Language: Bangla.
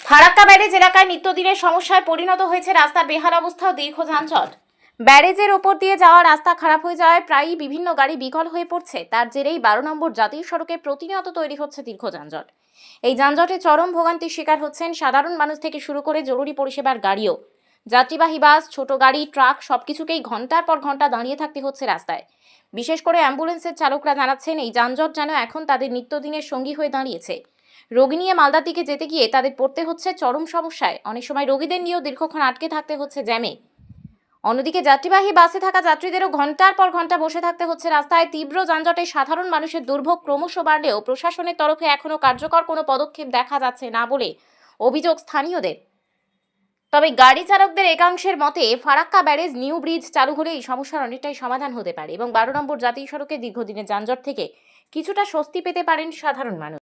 ফারাক্কা ব্যারেজ এলাকায় নিত্যদিনের সমস্যায় পরিণত হয়েছে রাস্তার বেহাল অবস্থা ও দীর্ঘ যানজট। ব্যারেজের ওপর দিয়ে যাওয়া রাস্তা খারাপ হয়ে যাওয়ায় প্রায়ই বিভিন্ন গাড়ি বিকল হয়ে পড়ছে। তার জেরেই 12 নম্বর জাতীয় সড়কে প্রতিনিয়ত তৈরি হচ্ছে দীর্ঘ যানজট। এই যানজটে চরম ভোগান্তির শিকার হচ্ছেন সাধারণ মানুষ থেকে শুরু করে জরুরি পরিষেবার গাড়িও। যাত্রীবাহী বাস, ছোট গাড়ি, ট্রাক সবকিছুকেই ঘন্টার পর ঘন্টা দাঁড়িয়ে থাকতে হচ্ছে রাস্তায়। বিশেষ করে অ্যাম্বুলেন্সের চালকরা জানাচ্ছেন, এই যানজট যেন এখন তাদের নিত্যদিনের সঙ্গী হয়ে দাঁড়িয়েছে। রোগী নিয়ে মালদার দিকে যেতে গিয়ে তাদের পড়তে হচ্ছে চরম সমস্যায়। অনেক সময় রোগীদের নিয়েও দীর্ঘক্ষণ আটকে থাকতে হচ্ছে জ্যামে। অন্যদিকে যাত্রীবাহী বাসে থাকা যাত্রীদেরও ঘন্টার পর ঘন্টা বসে থাকতে হচ্ছে রাস্তায়। তীব্র যানজটে সাধারণ মানুষের দুর্ভোগ ক্রমশ বাড়লেও প্রশাসনের তরফে এখনও কার্যকর কোনো পদক্ষেপ দেখা যাচ্ছে না বলে অভিযোগ স্থানীয়দের। তবে গাড়ি চালকদের একাংশের মতে ফারাক্কা ব্যারেজ নিউ ব্রিজ চালু হলে এই সমস্যার অনেকটাই সমাধান হতে পারে এবং 12 নম্বর জাতীয় সড়কে দীর্ঘদিনের যানজট থেকে কিছুটা স্বস্তি পেতে পারেন সাধারণ মানুষ।